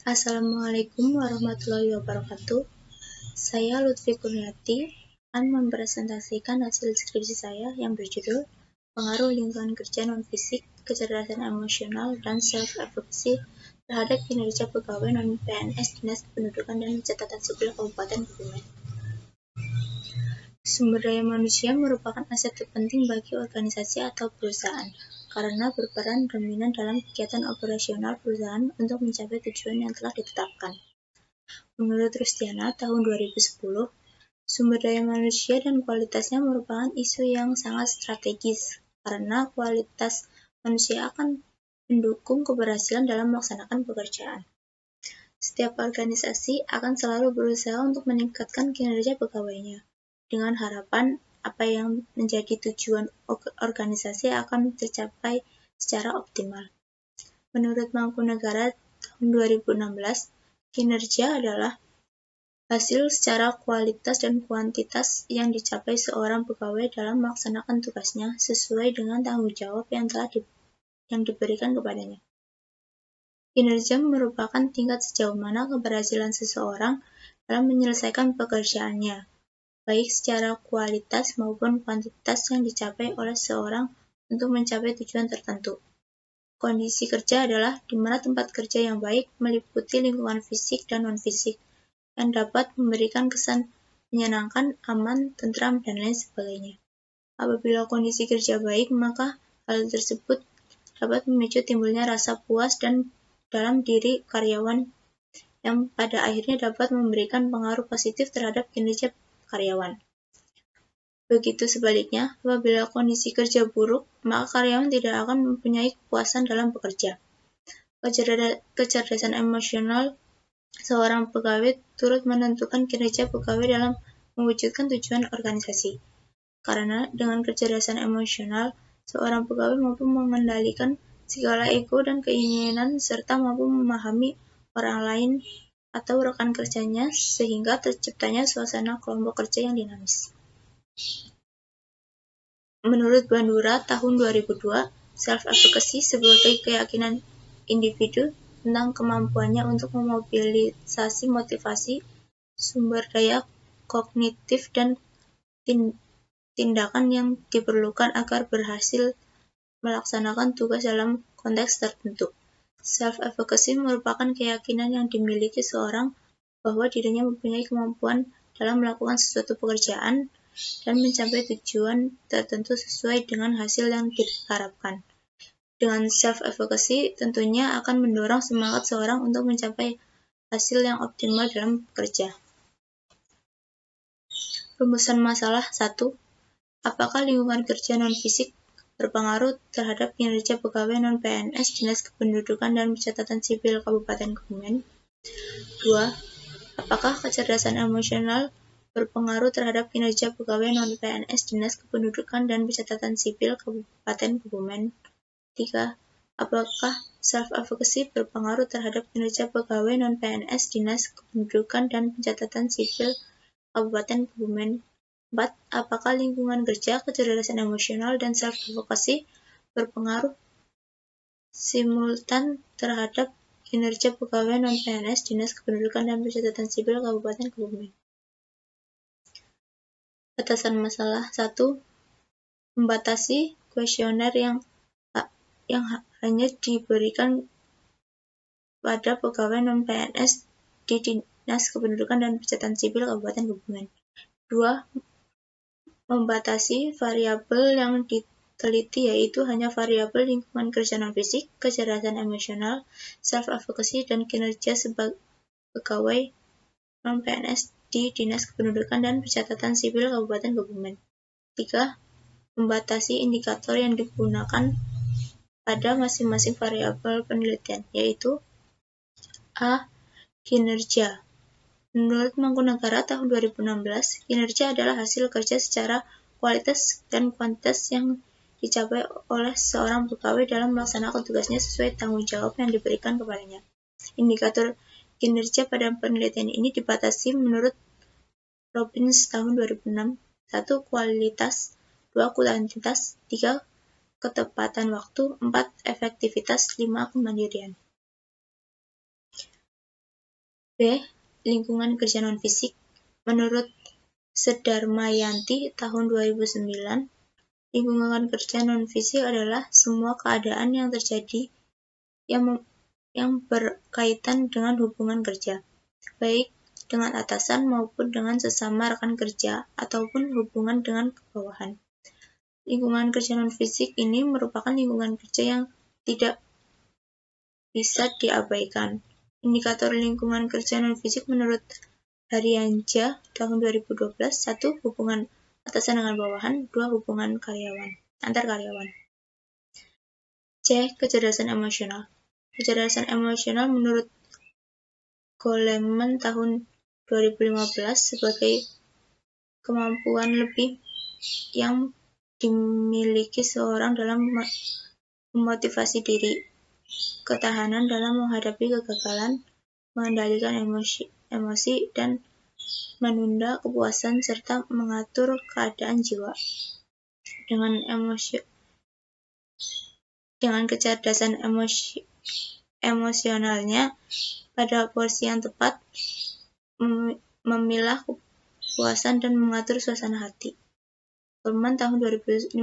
Assalamualaikum warahmatullahi wabarakatuh. Saya Lutfi Kurniati akan mempresentasikan hasil skripsi saya yang berjudul Pengaruh Lingkungan Kerja Non-Fisik, Kecerdasan Emosional, dan Self-Advocacy terhadap Kinerja Pegawai Non-PNS Dinas Kependudukan dan Catatan Sipil Kabupaten Kebumen. Sumber daya manusia merupakan aset terpenting bagi organisasi atau perusahaan, karena berperan dominan dalam kegiatan operasional perusahaan untuk mencapai tujuan yang telah ditetapkan. Menurut Rustiana, tahun 2010, sumber daya manusia dan kualitasnya merupakan isu yang sangat strategis, karena kualitas manusia akan mendukung keberhasilan dalam melaksanakan pekerjaan. Setiap organisasi akan selalu berusaha untuk meningkatkan kinerja pegawainya, dengan harapan apa yang menjadi tujuan organisasi akan tercapai secara optimal. Menurut Mangkunegara tahun 2016, kinerja adalah hasil secara kualitas dan kuantitas yang dicapai seorang pegawai dalam melaksanakan tugasnya sesuai dengan tanggung jawab yang diberikan kepadanya. Kinerja merupakan tingkat sejauh mana keberhasilan seseorang dalam menyelesaikan pekerjaannya, baik secara kualitas maupun kuantitas yang dicapai oleh seseorang untuk mencapai tujuan tertentu. Kondisi kerja adalah di mana tempat kerja yang baik meliputi lingkungan fisik dan non-fisik, yang dapat memberikan kesan menyenangkan, aman, tentram, dan lain sebagainya. Apabila kondisi kerja baik, maka hal tersebut dapat memicu timbulnya rasa puas dan dalam diri karyawan yang pada akhirnya dapat memberikan pengaruh positif terhadap kinerja karyawan. Begitu sebaliknya, apabila kondisi kerja buruk, maka karyawan tidak akan mempunyai kepuasan dalam bekerja. Kecerdasan emosional seorang pegawai turut menentukan kinerja pegawai dalam mewujudkan tujuan organisasi. Karena dengan kecerdasan emosional, seorang pegawai mampu mengendalikan segala ego dan keinginan serta mampu memahami orang lain atau rekan kerjanya sehingga terciptanya suasana kelompok kerja yang dinamis. Menurut Bandura tahun 2002, self-advocacy sebagai keyakinan individu tentang kemampuannya untuk memobilisasi motivasi, sumber daya kognitif, dan tindakan yang diperlukan agar berhasil melaksanakan tugas dalam konteks tertentu. Self-advocacy merupakan keyakinan yang dimiliki seorang bahwa dirinya mempunyai kemampuan dalam melakukan sesuatu pekerjaan dan mencapai tujuan tertentu sesuai dengan hasil yang diharapkan. Dengan self-advocacy tentunya akan mendorong semangat seorang untuk mencapai hasil yang optimal dalam bekerja. Rumusan masalah 1. Apakah lingkungan kerja non-fisik berpengaruh terhadap kinerja pegawai non-PNS Dinas Kependudukan dan Catatan Sipil Kabupaten Kebumen? 2. Apakah kecerdasan emosional berpengaruh terhadap kinerja pegawai non-PNS Dinas Kependudukan dan Catatan Sipil Kabupaten Kebumen? 3. Apakah self-advocacy berpengaruh terhadap kinerja pegawai non-PNS Dinas Kependudukan dan Catatan Sipil Kabupaten Kebumen? 4. Apakah lingkungan kerja, kecerdasan emosional, dan self-advocacy berpengaruh simultan terhadap kinerja pegawai non-PNS Dinas Kependudukan dan Catatan Sipil Kabupaten Kebumen? Batasan masalah 1. Membatasi kuesioner yang hanya diberikan pada pegawai non-PNS di Dinas Kependudukan dan Catatan Sipil Kabupaten Kebumen. 2. Membatasi variabel yang diteliti, yaitu hanya variabel lingkungan kerja non-fisik, kecerdasan emosional, self-advocacy, dan kinerja sebagai pegawai non-PNS di Dinas Kependudukan dan Catatan Sipil Kabupaten Kebumen. 3. Membatasi indikator yang digunakan pada masing-masing variabel penelitian, yaitu A. Kinerja. Menurut Mangkunegara tahun 2016, kinerja adalah hasil kerja secara kualitas dan kuantitas yang dicapai oleh seorang pegawai dalam melaksanakan tugasnya sesuai tanggung jawab yang diberikan kepadanya. Indikator kinerja pada penelitian ini dibatasi menurut Robbins tahun 2006, 1. Kualitas, 2. kuantitas, 3. ketepatan waktu, 4. efektivitas, 5. kemandirian. B. Lingkungan kerja non-fisik. Menurut Sedarmayanti tahun 2009, lingkungan kerja non-fisik adalah semua keadaan yang terjadi yang berkaitan dengan hubungan kerja, baik dengan atasan maupun dengan sesama rekan kerja ataupun hubungan dengan bawahan. Lingkungan kerja non-fisik ini merupakan lingkungan kerja yang tidak bisa diabaikan. Indikator lingkungan kerja non-fisik menurut Haryanja tahun 2012, 1. Hubungan atasan dengan bawahan, 2. Hubungan antar karyawan. C. Kecerdasan emosional. Kecerdasan emosional menurut Goleman tahun 2015 sebagai kemampuan lebih yang dimiliki seorang dalam memotivasi diri, ketahanan dalam menghadapi kegagalan, mengendalikan emosi dan menunda kepuasan serta mengatur keadaan jiwa. Dengan kecerdasan emosionalnya pada porsi yang tepat, memilah kepuasan dan mengatur suasana hati. Goleman tahun 2015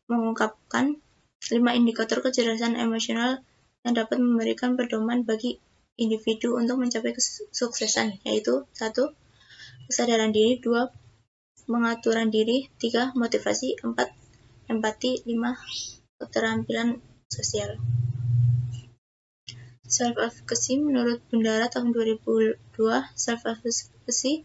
mengungkapkan 5 indikator kecerdasan emosional yang dapat memberikan pedoman bagi individu untuk mencapai kesuksesan, yaitu 1. Kesadaran diri, 2. Pengaturan diri, 3. Motivasi, 4. Empati, 5. Keterampilan sosial. Self-efficacy menurut Bendara tahun 2002, self-efficacy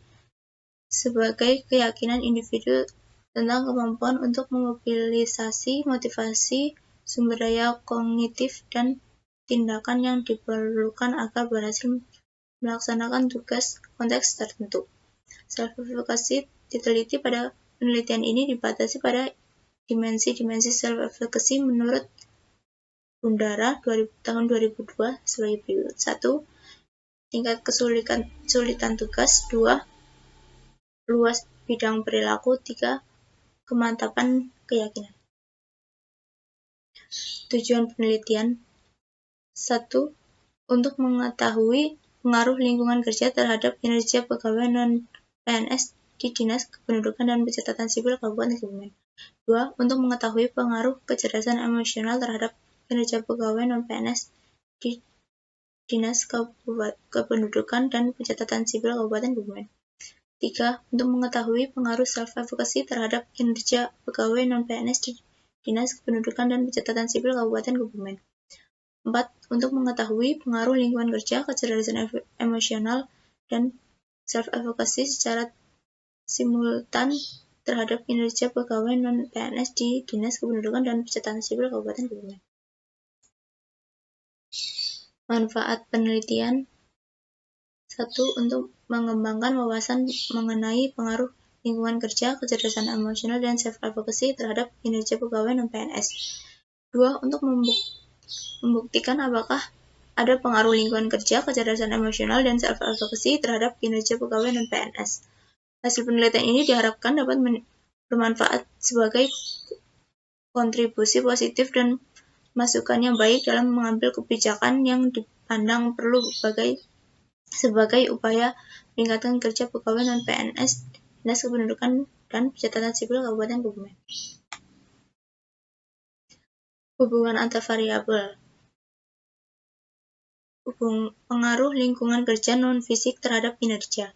sebagai keyakinan individu tentang kemampuan untuk memobilisasi motivasi, sumber daya kognitif, dan tindakan yang diperlukan agar berhasil melaksanakan tugas konteks tertentu. Self-efficacy diteliti pada penelitian ini dibatasi pada dimensi-dimensi self-efficacy menurut Bendara tahun 2002 sebagai berikut. 1. Tingkat kesulitan tugas. 2. Luas bidang perilaku. 3. Kemantapan keyakinan. Tujuan penelitian. 1. Untuk mengetahui pengaruh lingkungan kerja terhadap kinerja pegawai non-PNS di Dinas Kependudukan dan Pencatatan Sipil Kabupaten Kebumen. 2. Untuk mengetahui pengaruh kecerdasan emosional terhadap kinerja pegawai non-PNS di Dinas Kependudukan dan Pencatatan Sipil Kabupaten Kebumen. 3. Untuk mengetahui pengaruh self-efficacy terhadap kinerja pegawai non-PNS di Dinas Kependudukan dan Pencatatan Sipil Kabupaten Kebumen. 4. Untuk mengetahui pengaruh lingkungan kerja, kecerdasan emosional, dan self-efficacy secara simultan terhadap kinerja pegawai non-PNS di Dinas Kependudukan dan Pencatatan Sipil Kabupaten Kebumen. Manfaat penelitian. 1. Untuk mengembangkan wawasan mengenai pengaruh lingkungan kerja, kecerdasan emosional, dan self-efficacy terhadap kinerja pegawai non-PNS. 2. Untuk membuktikan apakah ada pengaruh lingkungan kerja, kecerdasan emosional, dan self-efficacy terhadap kinerja pegawai non-PNS. Hasil penelitian ini diharapkan dapat bermanfaat sebagai kontribusi positif dan masukan yang baik dalam mengambil kebijakan yang dipandang perlu sebagai upaya meningkatkan kerja pegawai non-PNS Dinas Kependudukan dan Pencatatan Sipil Kabupaten Kebumen. Hubungan antar variabel. Pengaruh lingkungan kerja non-fisik terhadap kinerja.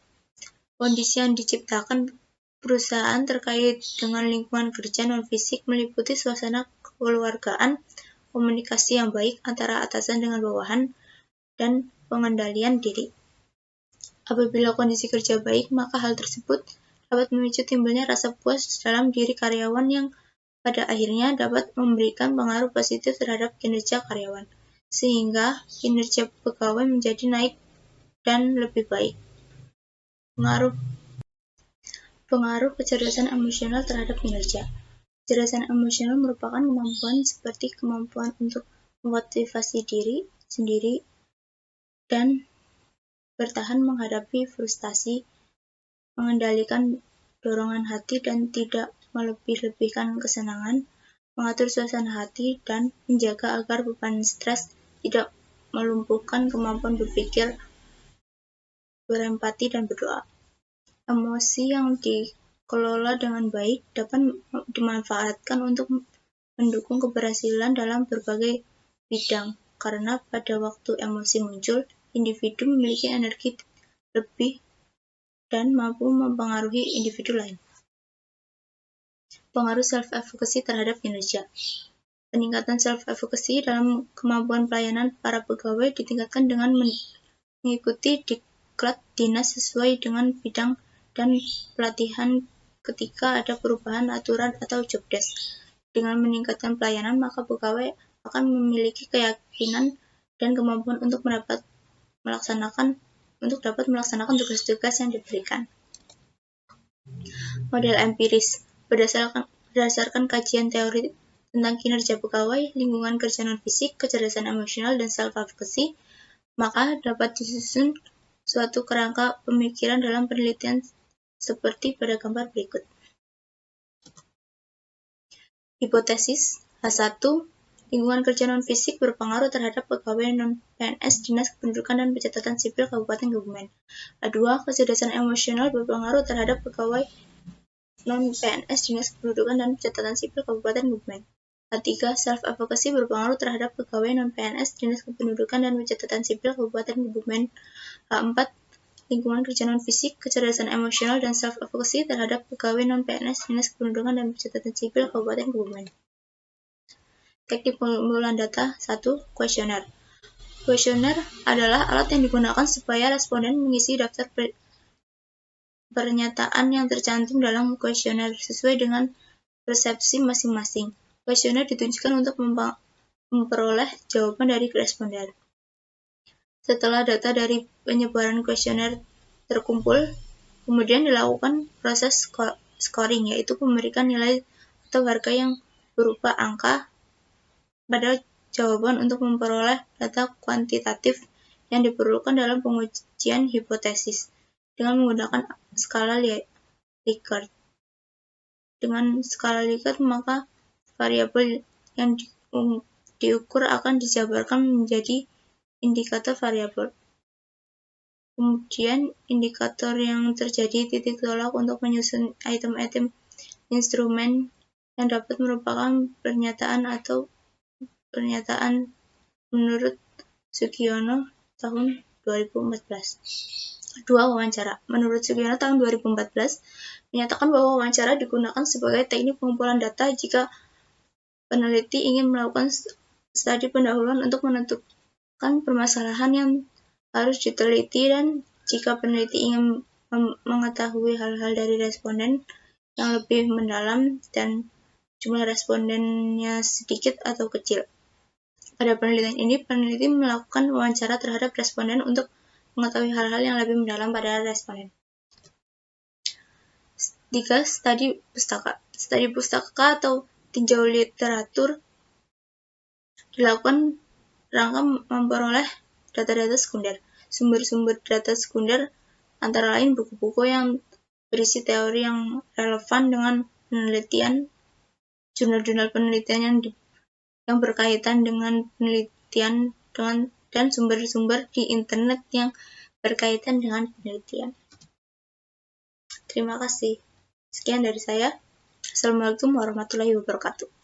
Kondisi yang diciptakan perusahaan terkait dengan lingkungan kerja non-fisik meliputi suasana kekeluargaan, komunikasi yang baik antara atasan dengan bawahan, dan pengendalian diri. Apabila kondisi kerja baik, maka hal tersebut dapat memicu timbulnya rasa puas dalam diri karyawan yang pada akhirnya dapat memberikan pengaruh positif terhadap kinerja karyawan, sehingga kinerja pegawai menjadi naik dan lebih baik. Pengaruh kecerdasan emosional terhadap kinerja. Kecerdasan emosional merupakan kemampuan seperti kemampuan untuk memotivasi diri sendiri dan bertahan menghadapi frustasi, mengendalikan dorongan hati dan tidak melebih-lebihkan kesenangan, mengatur suasana hati, dan menjaga agar beban stres tidak melumpuhkan kemampuan berpikir berempati, dan berdoa. Emosi yang dikelola dengan baik dapat dimanfaatkan untuk mendukung keberhasilan dalam berbagai bidang, karena pada waktu emosi muncul, individu memiliki energi lebih dan mampu mempengaruhi individu lain. Pengaruh self-advocacy terhadap kinerja. Peningkatan self-advocacy dalam kemampuan pelayanan para pegawai ditingkatkan dengan mengikuti diklat dinas sesuai dengan bidang dan pelatihan ketika ada perubahan aturan atau job desk. Dengan meningkatkan pelayanan, maka pegawai akan memiliki keyakinan dan kemampuan untuk dapat melaksanakan tugas-tugas yang diberikan. Model empiris. Berdasarkan kajian teori tentang kinerja pegawai, lingkungan kerja non-fisik, kecerdasan emosional, dan self-advocacy, maka dapat disusun suatu kerangka pemikiran dalam penelitian seperti pada gambar berikut. Hipotesis H1, lingkungan kerja non-fisik berpengaruh terhadap pegawai non-PNS Dinas Kependudukan dan Pencatatan Sipil Kabupaten Kebumen. H2, kecerdasan emosional berpengaruh terhadap pegawai non-PNS Dinas Kependudukan dan Pencatatan Sipil Kabupaten Kebumen. H3, self-advocacy berpengaruh terhadap pegawai non-PNS Dinas Kependudukan dan Pencatatan Sipil Kabupaten Kebumen. H4, lingkungan kerja non-fisik, kecerdasan emosional, dan self-advocacy terhadap pegawai non-PNS Dinas Kependudukan dan Pencatatan Sipil Kabupaten Kebumen. Teknik pengumpulan data 1. Kuesioner. Kuesioner adalah alat yang digunakan supaya responden mengisi daftar pernyataan yang tercantum dalam kuesioner sesuai dengan persepsi masing-masing. Kuesioner ditujukan untuk memperoleh jawaban dari responden. Setelah data dari penyebaran kuesioner terkumpul, kemudian dilakukan proses scoring, yaitu memberikan nilai atau harga yang berupa angka pada jawaban untuk memperoleh data kuantitatif yang diperlukan dalam pengujian hipotesis dengan menggunakan skala Likert. Dengan skala Likert, maka variabel yang diukur akan dijabarkan menjadi indikator variabel. Kemudian, indikator yang terjadi titik tolak untuk menyusun item-item instrumen yang dapat merupakan pernyataan menurut Sugiono tahun 2014. 2. Wawancara. Menurut Sugiono tahun 2014, menyatakan bahwa wawancara digunakan sebagai teknik pengumpulan data jika peneliti ingin melakukan studi pendahuluan untuk menentukan permasalahan yang harus diteliti, dan jika peneliti ingin mengetahui hal-hal dari responden yang lebih mendalam dan jumlah respondennya sedikit atau kecil. Pada penelitian ini, peneliti melakukan wawancara terhadap responden untuk mengetahui hal-hal yang lebih mendalam pada responden. 3. Studi pustaka. Studi pustaka atau tinjau literatur dilakukan rangka memperoleh data-data sekunder. Sumber-sumber data sekunder antara lain buku-buku yang berisi teori yang relevan dengan penelitian, jurnal-jurnal penelitian yang berkaitan dengan penelitian, dan sumber-sumber di internet yang berkaitan dengan penelitian. Terima kasih. Sekian dari saya. Assalamualaikum warahmatullahi wabarakatuh.